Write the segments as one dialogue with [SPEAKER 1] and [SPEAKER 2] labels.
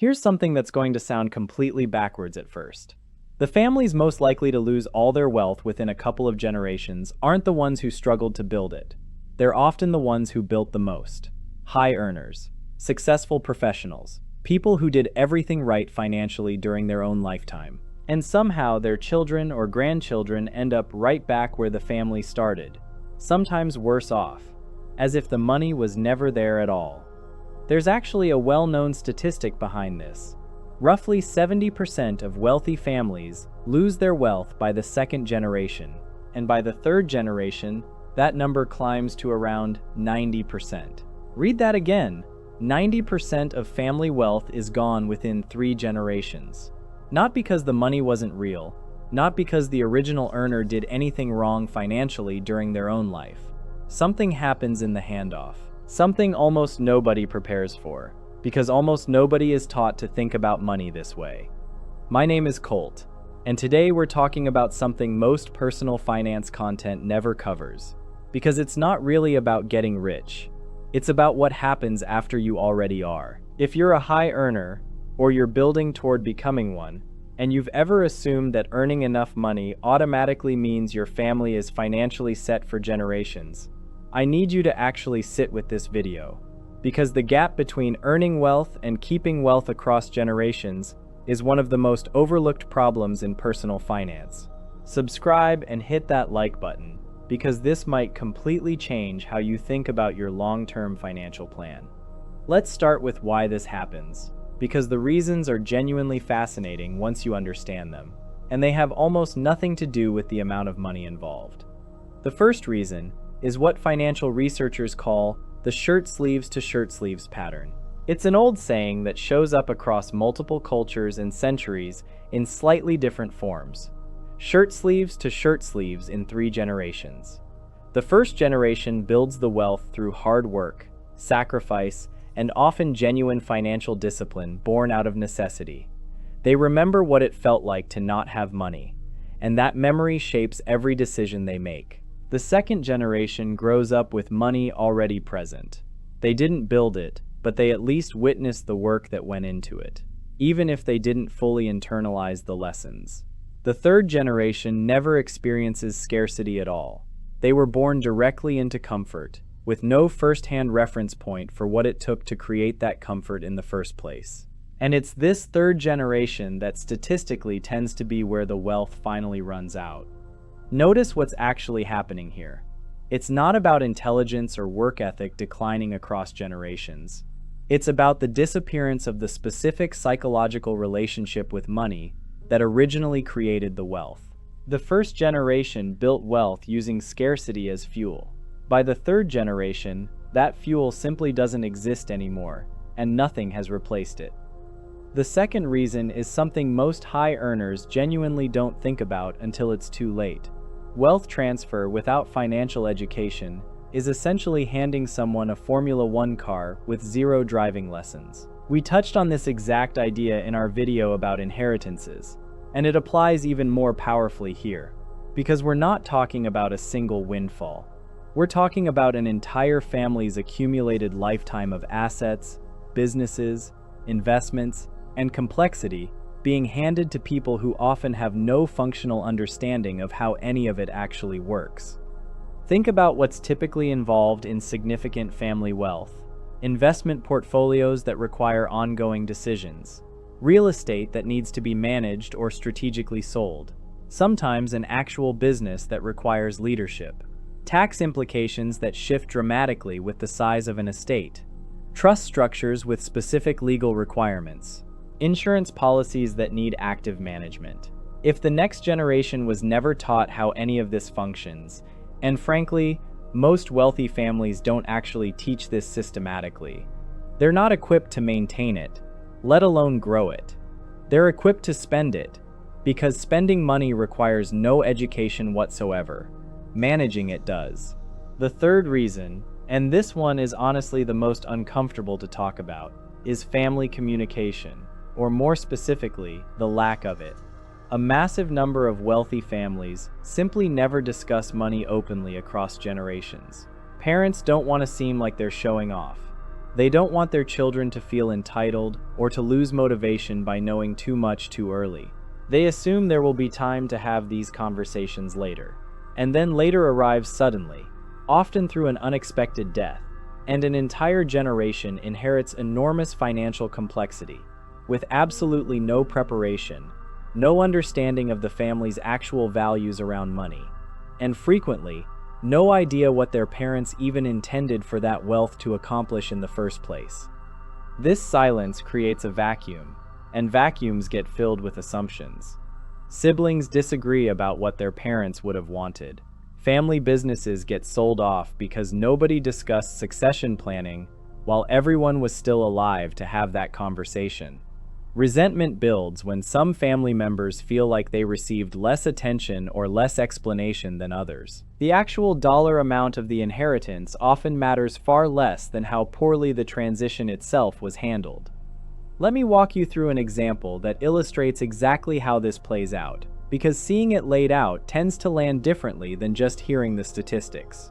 [SPEAKER 1] Here's something that's going to sound completely backwards at first. The families most likely to lose all their wealth within a couple of generations aren't the ones who struggled to build it. They're often the ones who built the most. High earners, successful professionals, people who did everything right financially during their own lifetime. And somehow their children or grandchildren end up right back where the family started, sometimes worse off, as if the money was never there at all. There's actually a well-known statistic behind this. Roughly 70% of wealthy families lose their wealth by the second generation, and by the third generation, that number climbs to around 90%. Read that again. 90% of family wealth is gone within 3 generations. Not because the money wasn't real, not because the original earner did anything wrong financially during their own life. Something happens in the handoff. Something almost nobody prepares for, because almost nobody is taught to think about money this way. My name is Colt, and today we're talking about something most personal finance content never covers, because it's not really about getting rich. It's about what happens after you already are. If you're a high earner, or you're building toward becoming one, and you've ever assumed that earning enough money automatically means your family is financially set for generations, I need you to actually sit with this video, because the gap between earning wealth and keeping wealth across generations is one of the most overlooked problems in personal finance. Subscribe and hit that like button, because this might completely change how you think about your long-term financial plan. Let's start with why this happens, because the reasons are genuinely fascinating once you understand them, and they have almost nothing to do with the amount of money involved. The first reason is what financial researchers call the shirt sleeves to shirt sleeves pattern. It's an old saying that shows up across multiple cultures and centuries in slightly different forms. Shirt sleeves to shirt sleeves in 3 generations. The first generation builds the wealth through hard work, sacrifice, and often genuine financial discipline born out of necessity. They remember what it felt like to not have money, and that memory shapes every decision they make. The second generation grows up with money already present. They didn't build it, but they at least witnessed the work that went into it, even if they didn't fully internalize the lessons. The third generation never experiences scarcity at all. They were born directly into comfort, with no first-hand reference point for what it took to create that comfort in the first place. And it's this third generation that statistically tends to be where the wealth finally runs out. Notice what's actually happening here. It's not about intelligence or work ethic declining across generations. It's about the disappearance of the specific psychological relationship with money that originally created the wealth. The first generation built wealth using scarcity as fuel. By the third generation, that fuel simply doesn't exist anymore, and nothing has replaced it. The second reason is something most high earners genuinely don't think about until it's too late. Wealth transfer without financial education is essentially handing someone a Formula One car with 0 driving lessons. We touched on this exact idea in our video about inheritances, and it applies even more powerfully here, because we're not talking about a single windfall. We're talking about an entire family's accumulated lifetime of assets, businesses, investments, and complexity being handed to people who often have no functional understanding of how any of it actually works. Think about what's typically involved in significant family wealth: investment portfolios that require ongoing decisions, real estate that needs to be managed or strategically sold, sometimes an actual business that requires leadership, tax implications that shift dramatically with the size of an estate, trust structures with specific legal requirements, insurance policies that need active management. If the next generation was never taught how any of this functions, and frankly, most wealthy families don't actually teach this systematically, they're not equipped to maintain it, let alone grow it. They're equipped to spend it, because spending money requires no education whatsoever. Managing it does. The third reason, and this one is honestly the most uncomfortable to talk about, is family communication, or more specifically, the lack of it. A massive number of wealthy families simply never discuss money openly across generations. Parents don't want to seem like they're showing off. They don't want their children to feel entitled or to lose motivation by knowing too much too early. They assume there will be time to have these conversations later, and then later arrives suddenly, often through an unexpected death, and an entire generation inherits enormous financial complexity, with absolutely no preparation, no understanding of the family's actual values around money, and frequently, no idea what their parents even intended for that wealth to accomplish in the first place. This silence creates a vacuum, and vacuums get filled with assumptions. Siblings disagree about what their parents would have wanted. Family businesses get sold off because nobody discussed succession planning while everyone was still alive to have that conversation. Resentment builds when some family members feel like they received less attention or less explanation than others. The actual dollar amount of the inheritance often matters far less than how poorly the transition itself was handled. Let me walk you through an example that illustrates exactly how this plays out, because seeing it laid out tends to land differently than just hearing the statistics.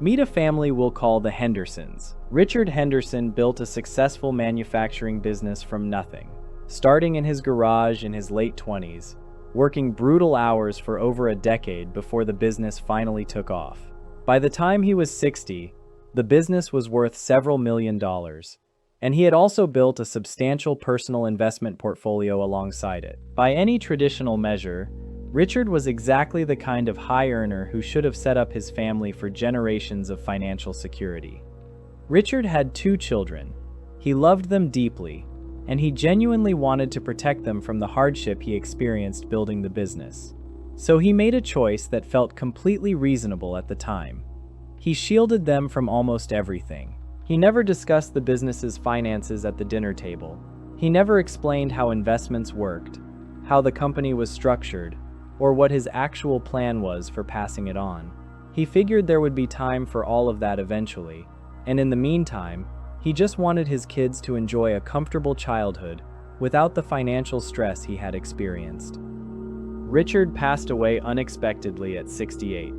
[SPEAKER 1] Meet a family we'll call the Hendersons. Richard Henderson built a successful manufacturing business from nothing, starting in his garage in his late 20s, working brutal hours for over a decade before the business finally took off. By the time he was 60, the business was worth several $1,000,000, and he had also built a substantial personal investment portfolio alongside it. By any traditional measure, Richard was exactly the kind of high earner who should have set up his family for generations of financial security. Richard had 2 children. He loved them deeply, and he genuinely wanted to protect them from the hardship he experienced building the business. So he made a choice that felt completely reasonable at the time. He shielded them from almost everything. He never discussed the business's finances at the dinner table. He never explained how investments worked, how the company was structured, or what his actual plan was for passing it on. He figured there would be time for all of that eventually, and in the meantime, he just wanted his kids to enjoy a comfortable childhood without the financial stress he had experienced. Richard passed away unexpectedly at 68.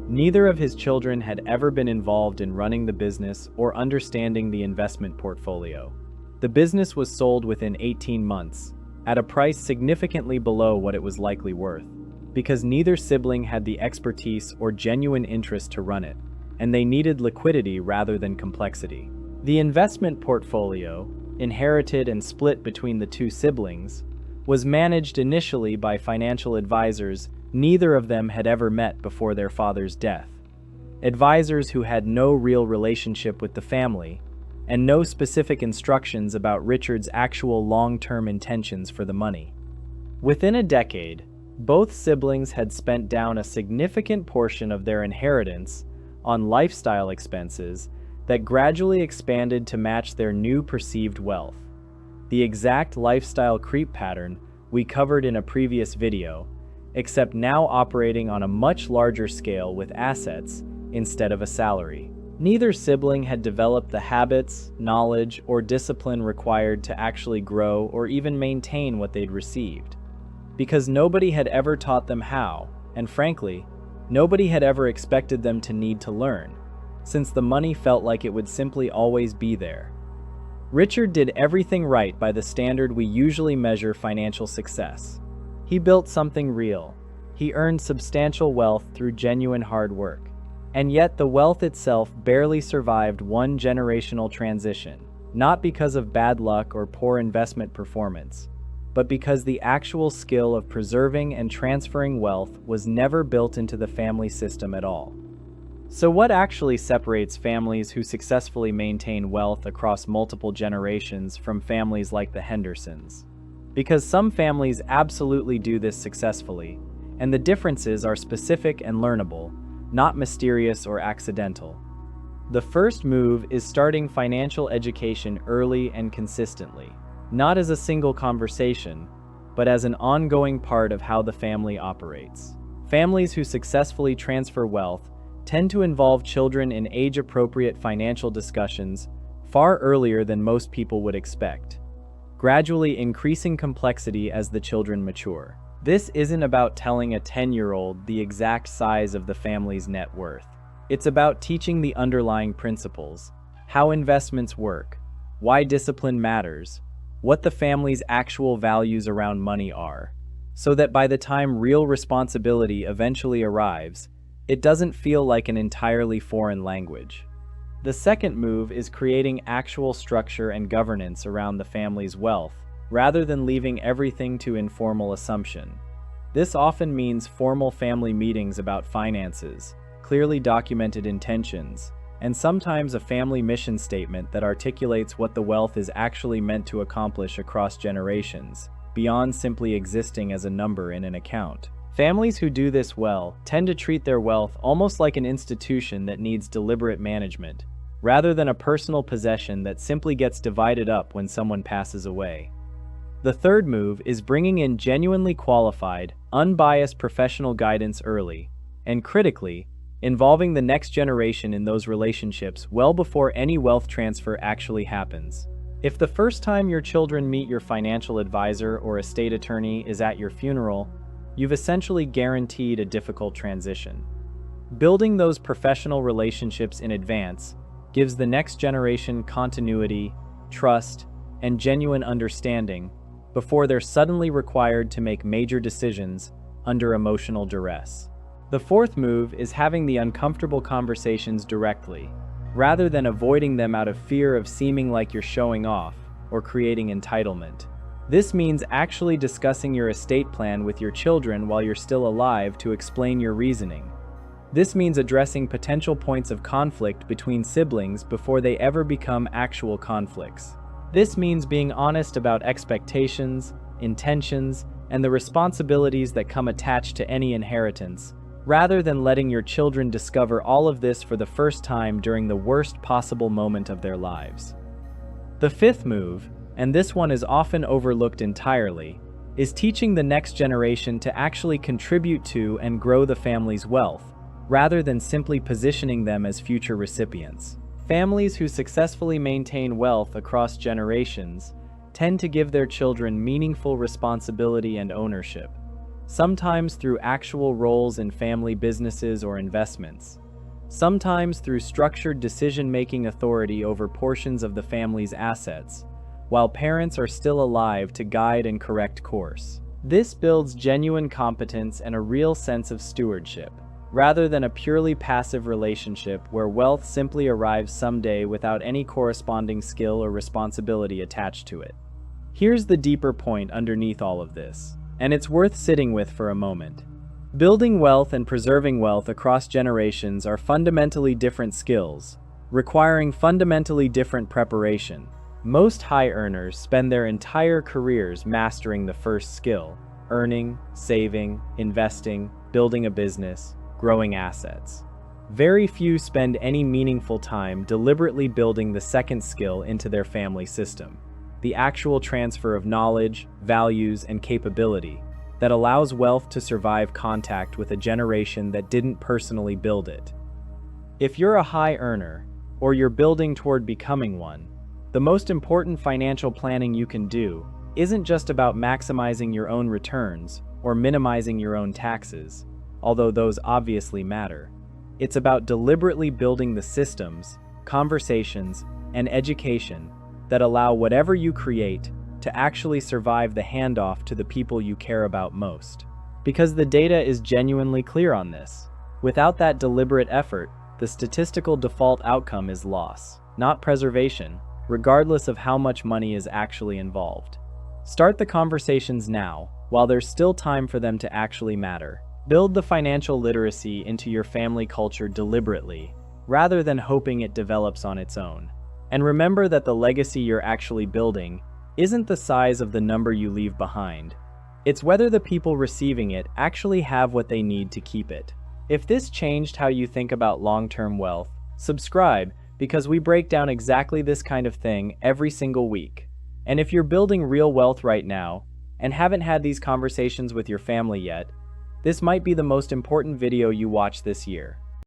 [SPEAKER 1] Neither of his children had ever been involved in running the business or understanding the investment portfolio. The business was sold within 18 months, at a price significantly below what it was likely worth, because neither sibling had the expertise or genuine interest to run it, and they needed liquidity rather than complexity. The investment portfolio, inherited and split between the 2 siblings, was managed initially by financial advisors neither of them had ever met before their father's death. Advisors who had no real relationship with the family, and no specific instructions about Richard's actual long-term intentions for the money. Within a decade, both siblings had spent down a significant portion of their inheritance on lifestyle expenses that gradually expanded to match their new perceived wealth. The exact lifestyle creep pattern we covered in a previous video, except now operating on a much larger scale with assets instead of a salary. Neither sibling had developed the habits, knowledge, or discipline required to actually grow or even maintain what they'd received, because nobody had ever taught them how, and frankly, nobody had ever expected them to need to learn, since the money felt like it would simply always be there. Richard did everything right by the standard we usually measure financial success. He built something real. He earned substantial wealth through genuine hard work. And yet the wealth itself barely survived one generational transition, not because of bad luck or poor investment performance, but because the actual skill of preserving and transferring wealth was never built into the family system at all. So what actually separates families who successfully maintain wealth across multiple generations from families like the Hendersons? Because some families absolutely do this successfully, and the differences are specific and learnable, not mysterious or accidental. The first move is starting financial education early and consistently, not as a single conversation, but as an ongoing part of how the family operates. Families who successfully transfer wealth tend to involve children in age-appropriate financial discussions far earlier than most people would expect, gradually increasing complexity as the children mature. This isn't about telling a 10-year-old the exact size of the family's net worth. It's about teaching the underlying principles, how investments work, why discipline matters, what the family's actual values around money are, so that by the time real responsibility eventually arrives, it doesn't feel like an entirely foreign language. The second move is creating actual structure and governance around the family's wealth, rather than leaving everything to informal assumption. This often means formal family meetings about finances, clearly documented intentions, and sometimes a family mission statement that articulates what the wealth is actually meant to accomplish across generations, beyond simply existing as a number in an account. Families who do this well tend to treat their wealth almost like an institution that needs deliberate management, rather than a personal possession that simply gets divided up when someone passes away. The third move is bringing in genuinely qualified, unbiased professional guidance early, and critically, involving the next generation in those relationships well before any wealth transfer actually happens. If the first time your children meet your financial advisor or estate attorney is at your funeral, you've essentially guaranteed a difficult transition. Building those professional relationships in advance gives the next generation continuity, trust, and genuine understanding before they're suddenly required to make major decisions under emotional duress. The fourth move is having the uncomfortable conversations directly, rather than avoiding them out of fear of seeming like you're showing off or creating entitlement. This means actually discussing your estate plan with your children while you're still alive to explain your reasoning. This means addressing potential points of conflict between siblings before they ever become actual conflicts. This means being honest about expectations, intentions, and the responsibilities that come attached to any inheritance, rather than letting your children discover all of this for the first time during the worst possible moment of their lives. The fifth move, and this one is often overlooked entirely, is teaching the next generation to actually contribute to and grow the family's wealth, rather than simply positioning them as future recipients. Families who successfully maintain wealth across generations tend to give their children meaningful responsibility and ownership, sometimes through actual roles in family businesses or investments, sometimes through structured decision-making authority over portions of the family's assets, while parents are still alive to guide and correct course. This builds genuine competence and a real sense of stewardship, rather than a purely passive relationship where wealth simply arrives someday without any corresponding skill or responsibility attached to it. Here's the deeper point underneath all of this, and it's worth sitting with for a moment. Building wealth and preserving wealth across generations are fundamentally different skills, requiring fundamentally different preparation. Most high earners spend their entire careers mastering the first skill: earning, saving, investing, building a business, growing assets. Very few spend any meaningful time deliberately building the second skill into their family system, the actual transfer of knowledge, values, and capability that allows wealth to survive contact with a generation that didn't personally build it. If you're a high earner, or you're building toward becoming one, the most important financial planning you can do isn't just about maximizing your own returns or minimizing your own taxes, although those obviously matter. It's about deliberately building the systems, conversations, and education that allow whatever you create to actually survive the handoff to the people you care about most. Because the data is genuinely clear on this. Without that deliberate effort, the statistical default outcome is loss, not preservation, regardless of how much money is actually involved. Start the conversations now, while there's still time for them to actually matter. Build the financial literacy into your family culture deliberately, rather than hoping it develops on its own. And remember that the legacy you're actually building isn't the size of the number you leave behind. It's whether the people receiving it actually have what they need to keep it. If this changed how you think about long-term wealth, subscribe, because we break down exactly this kind of thing every single week. And if you're building real wealth right now, and haven't had these conversations with your family yet, this might be the most important video you watch this year.